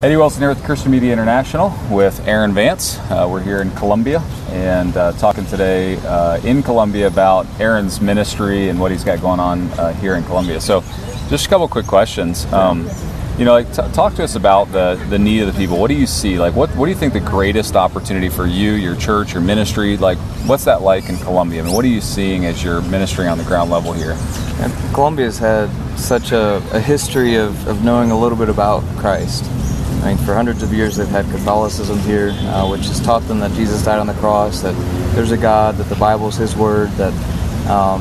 Eddie Wilson here with Christian Media International with Aaron Vance. We're here in Colombia and talking today in Colombia about Aaron's ministry and what he's got going on here in Colombia. So just a couple quick questions. Talk to us about the need of the people. What do you see? Like, what do you think the greatest opportunity for you, your church, your ministry, like what's that like in Colombia? I mean, what are you seeing as you're ministering on the ground level here? And Colombia's had such a history of knowing a little bit about Christ. I mean, for hundreds of years they've had Catholicism here, which has taught them that Jesus died on the cross, that there's a God, that the Bible is His Word, that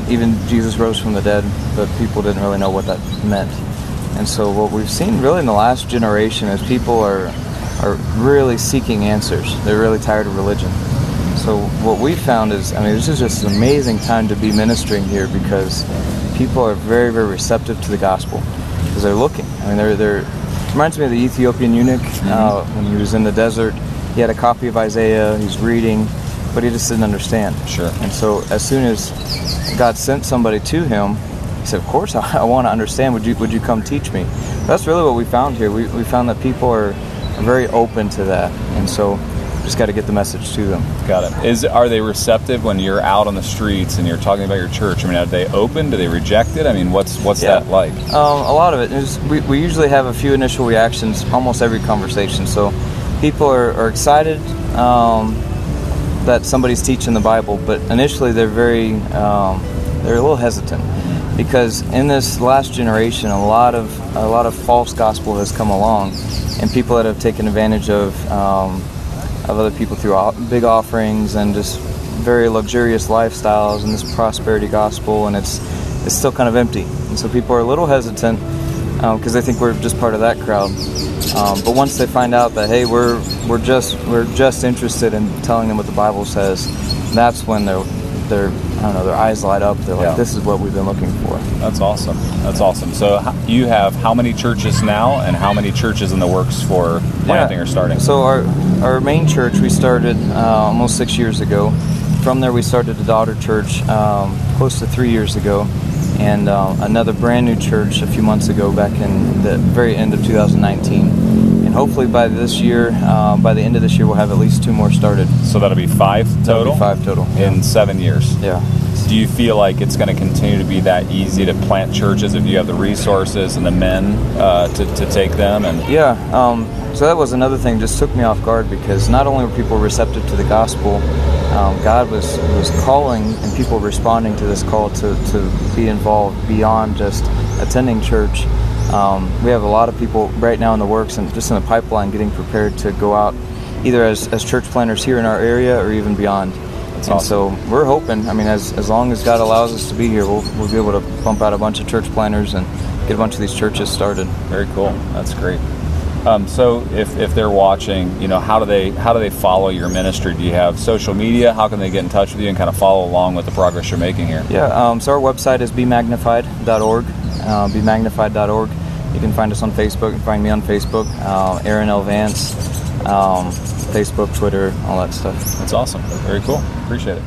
even Jesus rose from the dead, but people didn't really know what that meant. And so what we've seen really in the last generation is people are really seeking answers. They're really tired of religion. So what we found is, I mean, this is just an amazing time to be ministering here because people are very, very receptive to the gospel because they're looking. I mean, they're reminds me of the Ethiopian eunuch when he was in the desert. He had a copy of Isaiah, he's reading, but he just didn't understand. Sure. And so as soon as God sent somebody to him, he said, of course I want to understand, would you come teach me? That's really what we found here. We found that people are very open to that, and so just got to get the message to them. Got it. Are they receptive when you're out on the streets and you're talking about your church? I mean, are they open? Do they reject it? I mean, what's that like? A lot of it is we usually have a few initial reactions almost every conversation. So people are excited that somebody's teaching the Bible, but initially they're a little hesitant because in this last generation, a lot of false gospel has come along, and people that have taken advantage of other people through big offerings and just very luxurious lifestyles and this prosperity gospel, and it's still kind of empty. And so people are a little hesitant because they think we're just part of that crowd. But once they find out that, hey, we're just interested in telling them what the Bible says, that's when their eyes light up. They're like, this is what we've been looking for. That's awesome. That's awesome. So you have how many churches now, and how many churches in the works for planting or starting? So our main church we started almost 6 years ago. From there we started a daughter church close to 3 years ago, and another brand new church a few months ago, back in the very end of 2019. And hopefully by this year, by the end of this year, we'll have at least 2 more started. So that'll be 5 total? That'll be 5 total. In 7 years? Yeah. Do you feel like it's going to continue to be that easy to plant churches if you have the resources and the men to take them? And so that was another thing just took me off guard, because not only were people receptive to the gospel, God was calling, and people responding to this call to be involved beyond just attending church. We have a lot of people right now in the works and just in the pipeline getting prepared to go out either as church planters here in our area or even beyond. That's and awesome. So we're hoping, I mean, as long as God allows us to be here, we'll be able to pump out a bunch of church planters and get a bunch of these churches started. Very cool. That's great. So if they're watching, how do they follow your ministry? Do you have social media? How can they get in touch with you and kind of follow along with the progress you're making here? Yeah, so our website is bemagnified.org, bemagnified.org. You can find us on Facebook. You can find me on Facebook, Aaron L. Vance, Facebook, Twitter, all that stuff. That's awesome. Very cool. Appreciate it.